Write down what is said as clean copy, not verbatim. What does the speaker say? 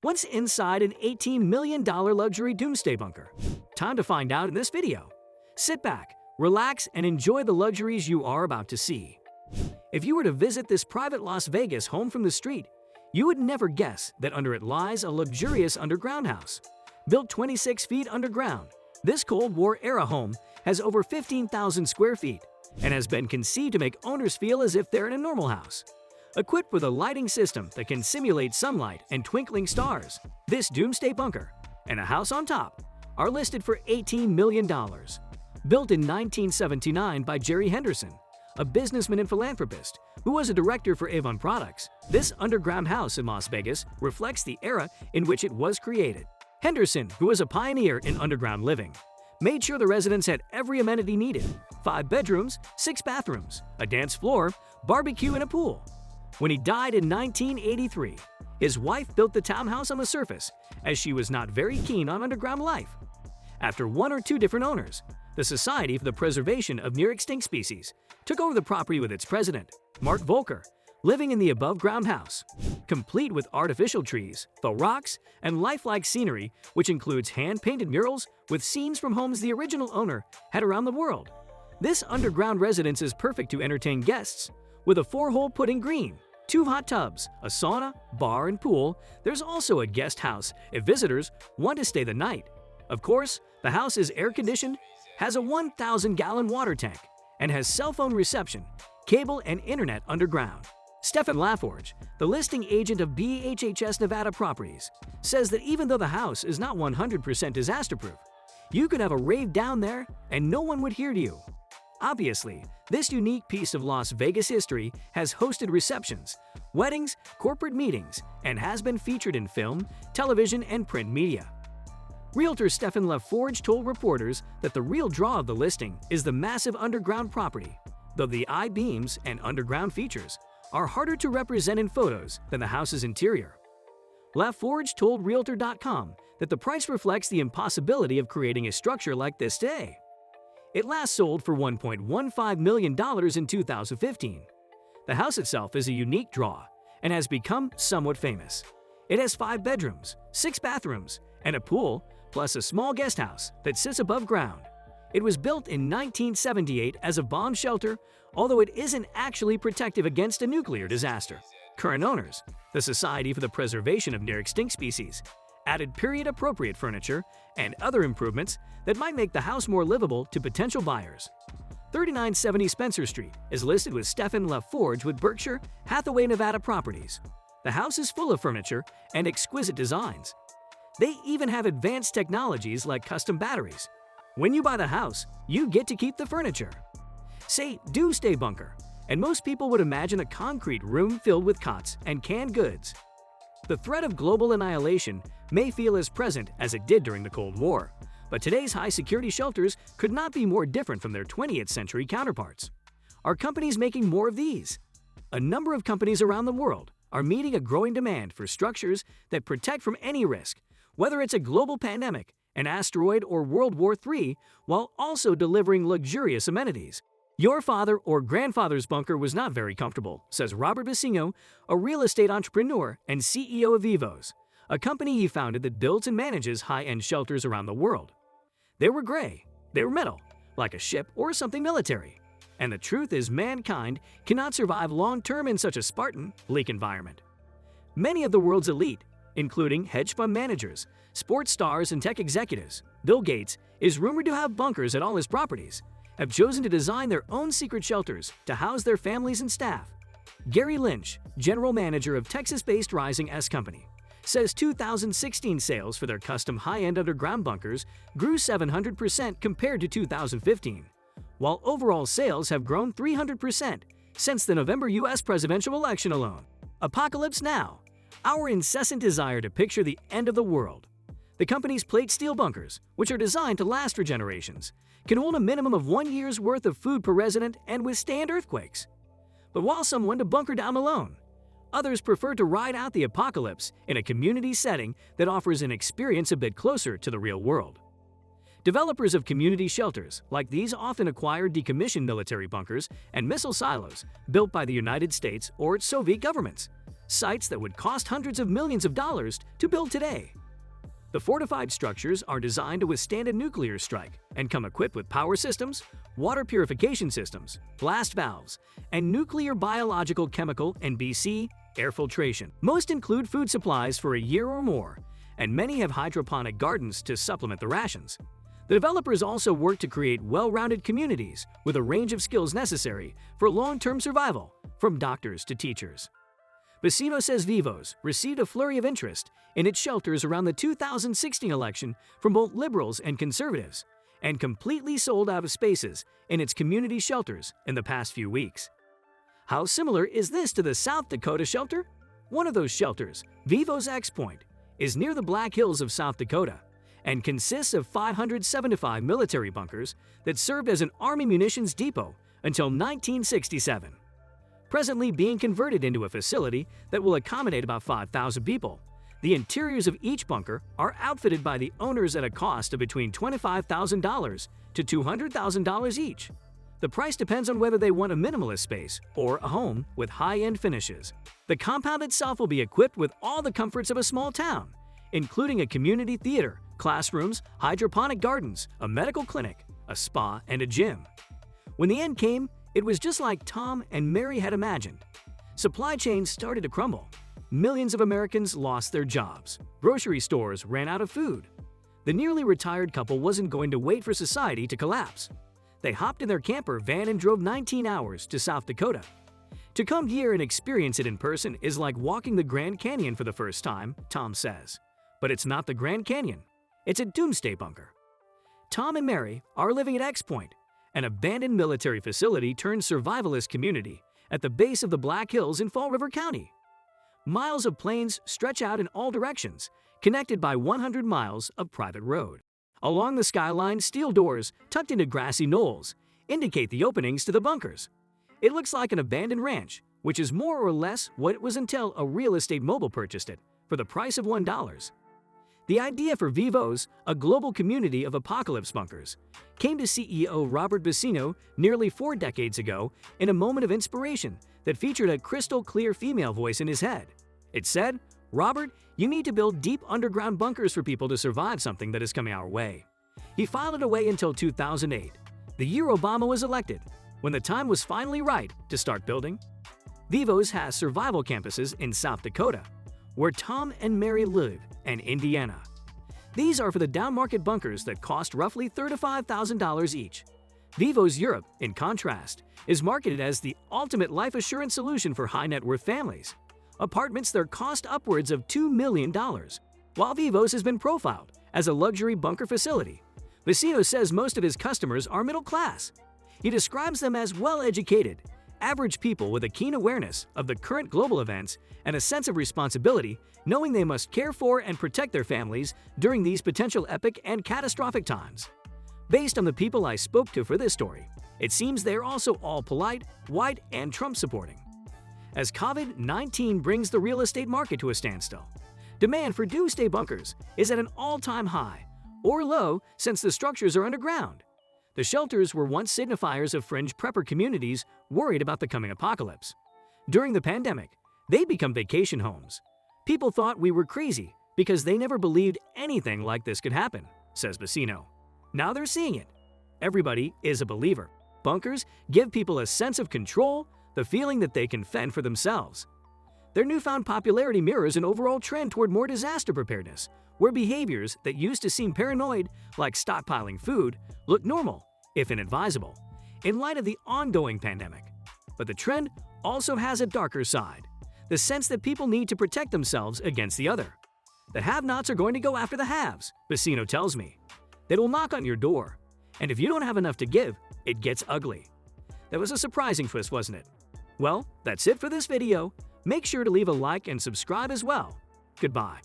What's inside an $18 million luxury Doomsday bunker? Time to find out in this video. Sit back, relax, and enjoy the luxuries you are about to see. If you were to visit this private Las Vegas home from the street, you would never guess that under it lies a luxurious underground house. Built 26 feet underground, this Cold War-era home has over 15,000 square feet and has been conceived to make owners feel as if they're in a normal house. Equipped with a lighting system that can simulate sunlight and twinkling stars, this Doomsday bunker and a house on top are listed for $18 million. Built in 1979 by Jerry Henderson, a businessman and philanthropist who was a director for Avon Products, this underground house in Las Vegas reflects the era in which it was created. Henderson, who was a pioneer in underground living, made sure the residents had every amenity needed: 5 bedrooms, 6 bathrooms, a dance floor, barbecue, and a pool. When he died in 1983, his wife built the townhouse on the surface as she was not very keen on underground life. After 1 or 2 different owners, the Society for the Preservation of Near-Extinct Species took over the property with its president, Mark Volker, living in the above-ground house, complete with artificial trees, faux rocks, and lifelike scenery, which includes hand-painted murals with scenes from homes the original owner had around the world. This underground residence is perfect to entertain guests. With a 4-hole putting green, 2 hot tubs, a sauna, bar, and pool, there's also a guest house if visitors want to stay the night. Of course, the house is air-conditioned, has a 1,000-gallon water tank, and has cell phone reception, cable, and internet underground. Stephen Laforge, the listing agent of BHHS Nevada Properties, says that even though the house is not 100% disaster-proof, you could have a rave down there and no one would hear you. Obviously, this unique piece of Las Vegas history has hosted receptions, weddings, corporate meetings, and has been featured in film, television, and print media. Realtor Stephen Laforge told reporters that the real draw of the listing is the massive underground property, though the I-beams and underground features are harder to represent in photos than the house's interior. Laforge told Realtor.com that the price reflects the impossibility of creating a structure like this today. It last sold for $1.15 million in 2015. The house itself is a unique draw and has become somewhat famous. It has 5 bedrooms, 6 bathrooms, and a pool, plus a small guest house that sits above ground. It was built in 1978 as a bomb shelter, although it isn't actually protective against a nuclear disaster. Current owners, the Society for the Preservation of Near-Extinct Species, added period-appropriate furniture and other improvements that might make the house more livable to potential buyers. 3970 Spencer Street is listed with Stephen Laforge with Berkshire Hathaway Nevada Properties. The house is full of furniture and exquisite designs. They even have advanced technologies like custom batteries. When you buy the house, you get to keep the furniture. Say Doomsday bunker, and most people would imagine a concrete room filled with cots and canned goods. The threat of global annihilation may feel as present as it did during the Cold War, but today's high-security shelters could not be more different from their 20th century counterparts. Are companies making more of these? A number of companies around the world are meeting a growing demand for structures that protect from any risk, whether it's a global pandemic, an asteroid, or World War III, while also delivering luxurious amenities. Your father or grandfather's bunker was not very comfortable, says Robert Bassino, a real estate entrepreneur and CEO of Vivos, a company he founded that builds and manages high-end shelters around the world. They were gray, they were metal, like a ship or something military. And the truth is mankind cannot survive long-term in such a Spartan, bleak environment. Many of the world's elite, including hedge fund managers, sports stars, and tech executives, Bill Gates is rumored to have bunkers at all his properties, have chosen to design their own secret shelters to house their families and staff. Gary Lynch, general manager of Texas-based Rising S Company, says 2016 sales for their custom high-end underground bunkers grew 700% compared to 2015, while overall sales have grown 300% since the November U.S. presidential election alone. Apocalypse Now, our incessant desire to picture the end of the world. The company's plate steel bunkers, which are designed to last for generations, can hold a minimum of 1 year's worth of food per resident and withstand earthquakes. But while some want to bunker down alone, others prefer to ride out the apocalypse in a community setting that offers an experience a bit closer to the real world. Developers of community shelters like these often acquire decommissioned military bunkers and missile silos built by the United States or its Soviet governments. sites that would cost hundreds of millions of dollars to build today. The fortified structures are designed to withstand a nuclear strike and come equipped with power systems, water purification systems, blast valves, and nuclear biological chemical and BC air filtration. Most include food supplies for a year or more, and many have hydroponic gardens to supplement the rations. The developers also work to create well-rounded communities with a range of skills necessary for long-term survival, from doctors to teachers. Vecino says Vivos received a flurry of interest in its shelters around the 2016 election from both liberals and conservatives, and completely sold out of spaces in its community shelters in the past few weeks. How similar is this to the South Dakota shelter? One of those shelters, Vivos X Point, is near the Black Hills of South Dakota and consists of 575 military bunkers that served as an Army munitions depot until 1967. Presently being converted into a facility that will accommodate about 5,000 people, the interiors of each bunker are outfitted by the owners at a cost of between $25,000 to $200,000 each. The price depends on whether they want a minimalist space or a home with high-end finishes. The compound itself will be equipped with all the comforts of a small town, including a community theater, classrooms, hydroponic gardens, a medical clinic, a spa, and a gym. When the end came, it was just like Tom and Mary had imagined. Supply chains started to crumble. Millions of Americans lost their jobs. Grocery stores ran out of food. The nearly retired couple wasn't going to wait for society to collapse. They hopped in their camper van and drove 19 hours to South Dakota. To come here and experience it in person is like walking the Grand Canyon for the first time, Tom says. But it's not the Grand Canyon. It's a Doomsday bunker. Tom and Mary are living at X Point, an abandoned military facility turned survivalist community at the base of the Black Hills in Fall River County. Miles of plains stretch out in all directions, connected by 100 miles of private road. Along the skyline, steel doors tucked into grassy knolls indicate the openings to the bunkers. It looks like an abandoned ranch, which is more or less what it was until a real estate mogul purchased it for the price of $1. The idea for Vivos, a global community of apocalypse bunkers, came to CEO Robert Vecino nearly 4 decades ago in a moment of inspiration that featured a crystal-clear female voice in his head. It said, "Robert, you need to build deep underground bunkers for people to survive something that is coming our way." He filed it away until 2008, the year Obama was elected, when the time was finally right to start building. Vivos has survival campuses in South Dakota, where Tom and Mary live, and Indiana. These are for the downmarket bunkers that cost roughly $35,000 each. Vivos Europe, in contrast, is marketed as the ultimate life assurance solution for high-net-worth families. Apartments that cost upwards of $2 million. While Vivos has been profiled as a luxury bunker facility, Vecino says most of his customers are middle class. He describes them as well-educated, average people with a keen awareness of the current global events and a sense of responsibility, knowing they must care for and protect their families during these potential epic and catastrophic times. Based on the people I spoke to for this story, it seems they're also all polite, white, and Trump-supporting. As COVID-19 brings the real estate market to a standstill, demand for doomsday bunkers is at an all-time high or low since the structures are underground. The shelters were once signifiers of fringe prepper communities worried about the coming apocalypse. During the pandemic, they'd become vacation homes. People thought we were crazy because they never believed anything like this could happen, says Vecino. Now they're seeing it. Everybody is a believer. Bunkers give people a sense of control, the feeling that they can fend for themselves. Their newfound popularity mirrors an overall trend toward more disaster preparedness, where behaviors that used to seem paranoid, like stockpiling food, look normal, if inadvisable, in light of the ongoing pandemic. But the trend also has a darker side, the sense that people need to protect themselves against the other. The have-nots are going to go after the haves, Vecino tells me. They will knock on your door, and if you don't have enough to give, it gets ugly. That was a surprising twist, wasn't it? Well, that's it for this video. Make sure to leave a like and subscribe as well. Goodbye.